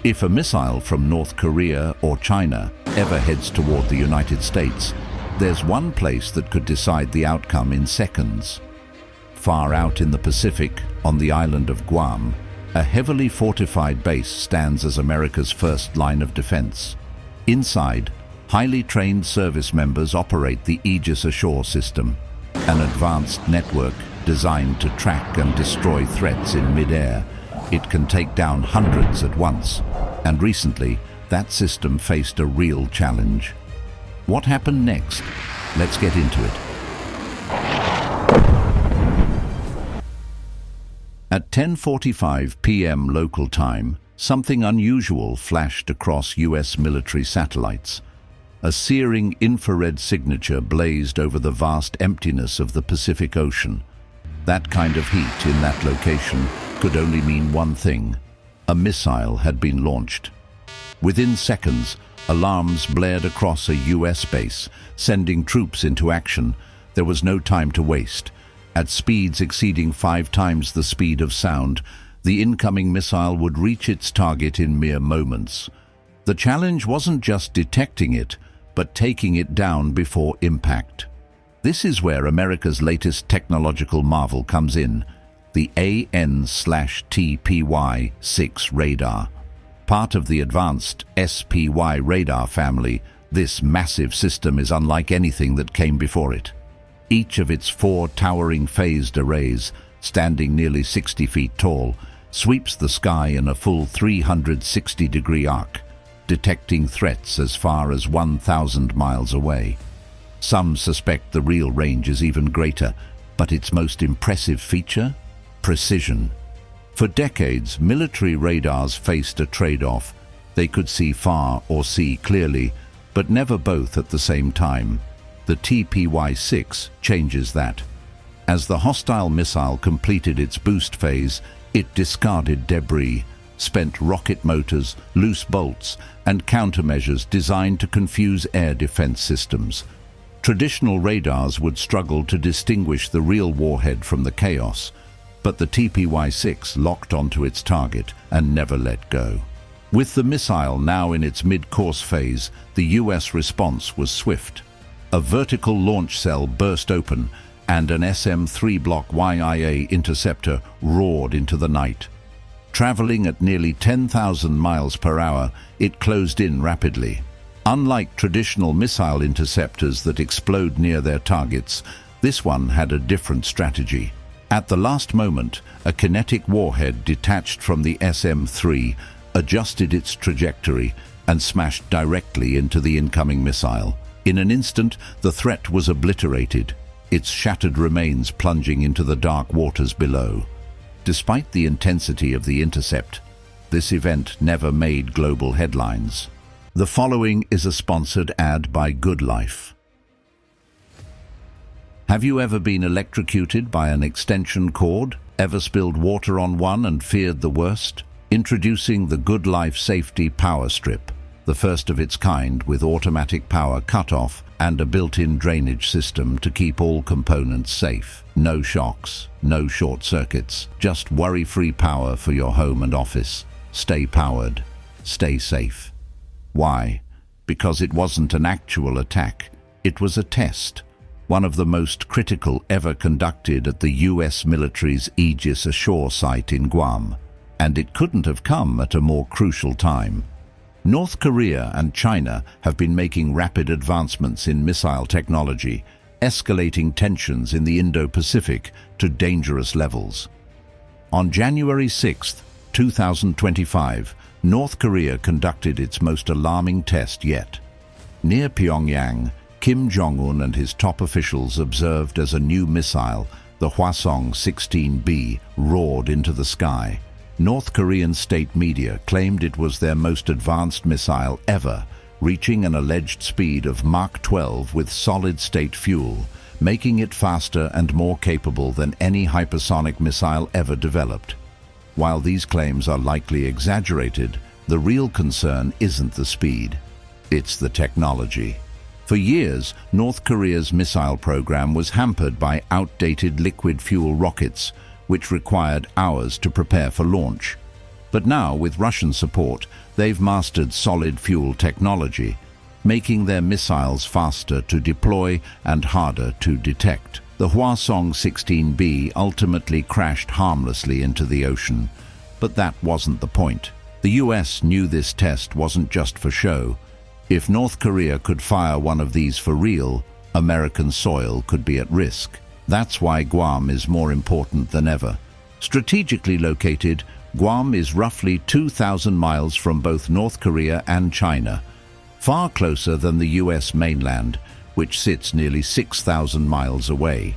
If a missile from North Korea or China ever heads toward the United States, there's one place that could decide the outcome in seconds. Far out in the Pacific, on the island of Guam, a heavily fortified base stands as America's first line of defense. Inside, highly trained service members operate the Aegis Ashore system, an advanced network designed to track and destroy threats in midair. It can take down hundreds at once, and recently, that system faced a real challenge. What happened next? Let's get into it. At 10:45 p.m. local time, something unusual flashed across U.S. military satellites. A searing infrared signature blazed over the vast emptiness of the Pacific Ocean. That kind of heat in that location could only mean one thing: a missile had been launched. Within seconds, alarms blared across a U.S. base, sending troops into action. There was no time to waste. At speeds exceeding 5 times the speed of sound, the incoming missile would reach its target in mere moments. The challenge wasn't just detecting it, but taking it down before impact. This is where America's latest technological marvel comes in: the AN/TPY-6 radar. Part of the advanced SPY radar family, this massive system is unlike anything that came before it. Each of its 4 towering phased arrays, standing nearly 60 feet tall, sweeps the sky in a full 360-degree arc, detecting threats as far as 1,000 miles away. Some suspect the real range is even greater, but its most impressive feature? Precision. For decades, military radars faced a trade-off. They could see far or see clearly, but never both at the same time. The TPY-6 changes that. As the hostile missile completed its boost phase, it discarded debris, spent rocket motors, loose bolts, and countermeasures designed to confuse air defense systems. Traditional radars would struggle to distinguish the real warhead from the chaos, but the TPY-6 locked onto its target and never let go. With the missile now in its mid-course phase, the US response was swift. A vertical launch cell burst open, and an SM-3 block YIA interceptor roared into the night. Traveling at nearly 10,000 miles per hour, it closed in rapidly. Unlike traditional missile interceptors that explode near their targets, this one had a different strategy. At the last moment, a kinetic warhead detached from the SM-3 adjusted its trajectory and smashed directly into the incoming missile. In an instant, the threat was obliterated, its shattered remains plunging into the dark waters below. Despite the intensity of the intercept, this event never made global headlines. The following is a sponsored ad by Good Life. Have you ever been electrocuted by an extension cord? Ever spilled water on one and feared the worst? Introducing the Good Life Safety Power Strip, the first of its kind with automatic power cutoff and a built-in drainage system to keep all components safe. No shocks, no short circuits, just worry-free power for your home and office. Stay powered, stay safe. Why? Because it wasn't an actual attack. It was a test, one of the most critical ever conducted at the US military's Aegis Ashore site in Guam. And it couldn't have come at a more crucial time. North Korea and China have been making rapid advancements in missile technology, escalating tensions in the Indo-Pacific to dangerous levels. On January 6, 2025, North Korea conducted its most alarming test yet. Near Pyongyang, Kim Jong-un and his top officials observed as a new missile, the Hwasong-16B, roared into the sky. North Korean state media claimed it was their most advanced missile ever, reaching an alleged speed of Mach 12 with solid-state fuel, making it faster and more capable than any hypersonic missile ever developed. While these claims are likely exaggerated, the real concern isn't the speed, it's the technology. For years, North Korea's missile program was hampered by outdated liquid fuel rockets, which required hours to prepare for launch. But now, with Russian support, they've mastered solid fuel technology, making their missiles faster to deploy and harder to detect. The Hwasong 16B ultimately crashed harmlessly into the ocean, but that wasn't the point. The US knew this test wasn't just for show. If North Korea could fire one of these for real, American soil could be at risk. That's why Guam is more important than ever. Strategically located, Guam is roughly 2,000 miles from both North Korea and China, far closer than the US mainland, which sits nearly 6,000 miles away.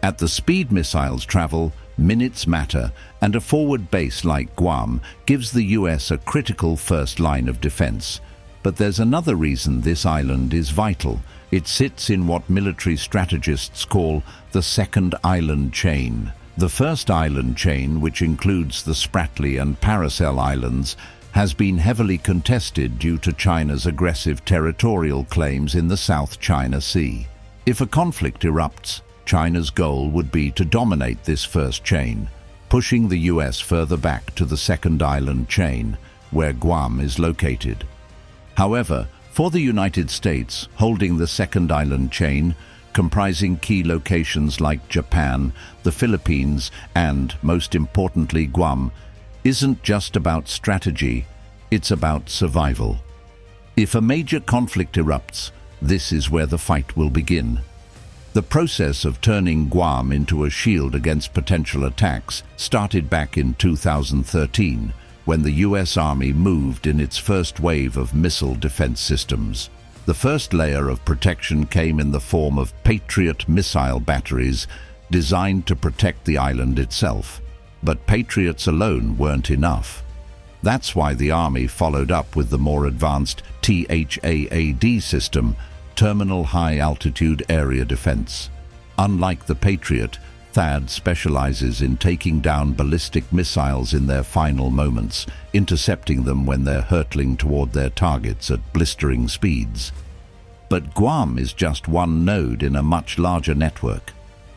At the speed missiles travel, minutes matter, and a forward base like Guam gives the US a critical first line of defense. But there's another reason this island is vital. It sits in what military strategists call the second island chain. The first island chain, which includes the Spratly and Paracel Islands, has been heavily contested due to China's aggressive territorial claims in the South China Sea. If a conflict erupts, China's goal would be to dominate this first chain, pushing the US further back to the second island chain, where Guam is located. However, for the United States, holding the second island chain, comprising key locations like Japan, the Philippines, and, most importantly, Guam, isn't just about strategy, it's about survival. If a major conflict erupts, this is where the fight will begin. The process of turning Guam into a shield against potential attacks started back in 2013, when the US Army moved in its first wave of missile defense systems. The first layer of protection came in the form of Patriot missile batteries designed to protect the island itself. But Patriots alone weren't enough. That's why the Army followed up with the more advanced THAAD system, Terminal High Altitude Area Defense. Unlike the Patriot, THAAD specializes in taking down ballistic missiles in their final moments, intercepting them when they're hurtling toward their targets at blistering speeds. But Guam is just one node in a much larger network.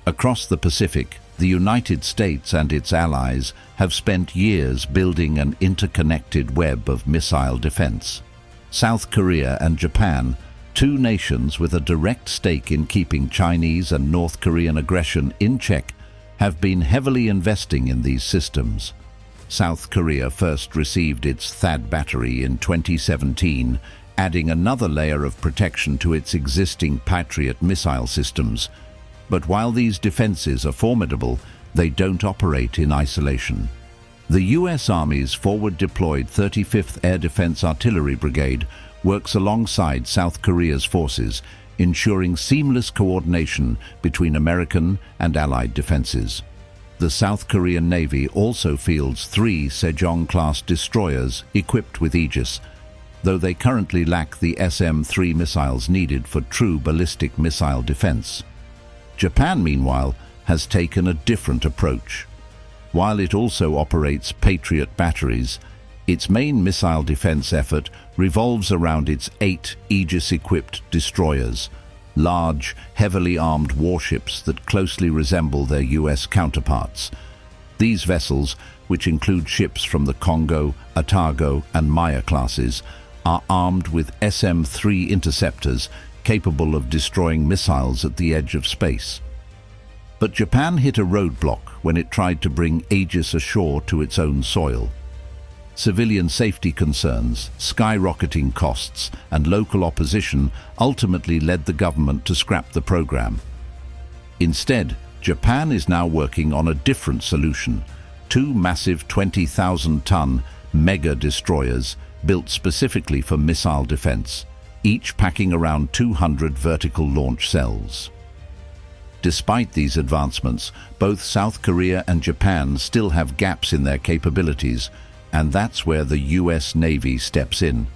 Across the Pacific, the United States and its allies have spent years building an interconnected web of missile defense. South Korea and Japan, two nations with a direct stake in keeping Chinese and North Korean aggression in check, have been heavily investing in these systems. South Korea first received its THAAD battery in 2017, adding another layer of protection to its existing Patriot missile systems. But while these defenses are formidable, they don't operate in isolation. The US Army's forward-deployed 35th Air Defense Artillery Brigade works alongside South Korea's forces, ensuring seamless coordination between American and Allied defenses. The South Korean Navy also fields 3 Sejong-class destroyers equipped with Aegis, though they currently lack the SM-3 missiles needed for true ballistic missile defense. Japan, meanwhile, has taken a different approach. While it also operates Patriot batteries, its main missile defense effort revolves around its 8 Aegis-equipped destroyers, large, heavily armed warships that closely resemble their US counterparts. These vessels, which include ships from the Congo, Otago, and Maya classes, are armed with SM-3 interceptors capable of destroying missiles at the edge of space. But Japan hit a roadblock when it tried to bring Aegis ashore to its own soil. Civilian safety concerns, skyrocketing costs, and local opposition ultimately led the government to scrap the program. Instead, Japan is now working on a different solution: 2 massive 20,000-ton mega destroyers built specifically for missile defense, each packing around 200 vertical launch cells. Despite these advancements, both South Korea and Japan still have gaps in their capabilities, and that's where the US Navy steps in.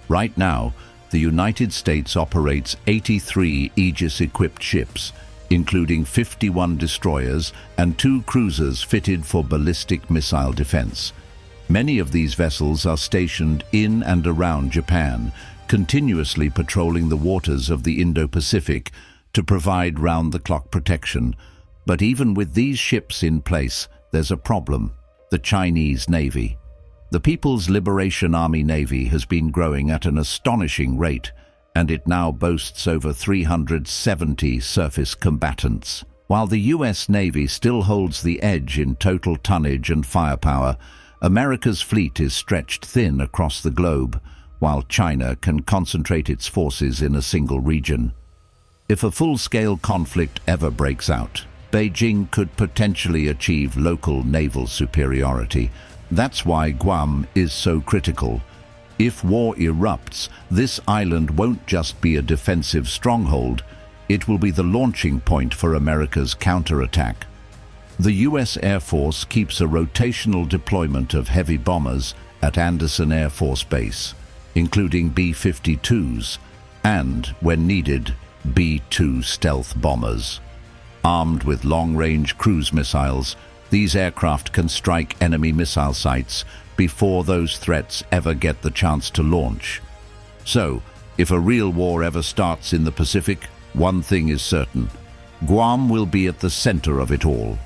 Right now, the United States operates 83 Aegis-equipped ships, including 51 destroyers and 2 cruisers fitted for ballistic missile defense. Many of these vessels are stationed in and around Japan, continuously patrolling the waters of the Indo-Pacific to provide round-the-clock protection. But even with these ships in place, there's a problem: the Chinese Navy. The People's Liberation Army Navy has been growing at an astonishing rate, and it now boasts over 370 surface combatants. While the US Navy still holds the edge in total tonnage and firepower, America's fleet is stretched thin across the globe, while China can concentrate its forces in a single region. If a full-scale conflict ever breaks out, Beijing could potentially achieve local naval superiority. That's why Guam is so critical. If war erupts, this island won't just be a defensive stronghold, it will be the launching point for America's counterattack. The US Air Force keeps a rotational deployment of heavy bombers at Andersen Air Force Base, including B-52s and, when needed, B-2 stealth bombers. Armed with long-range cruise missiles, these aircraft can strike enemy missile sites before those threats ever get the chance to launch. So, if a real war ever starts in the Pacific, one thing is certain: Guam will be at the center of it all.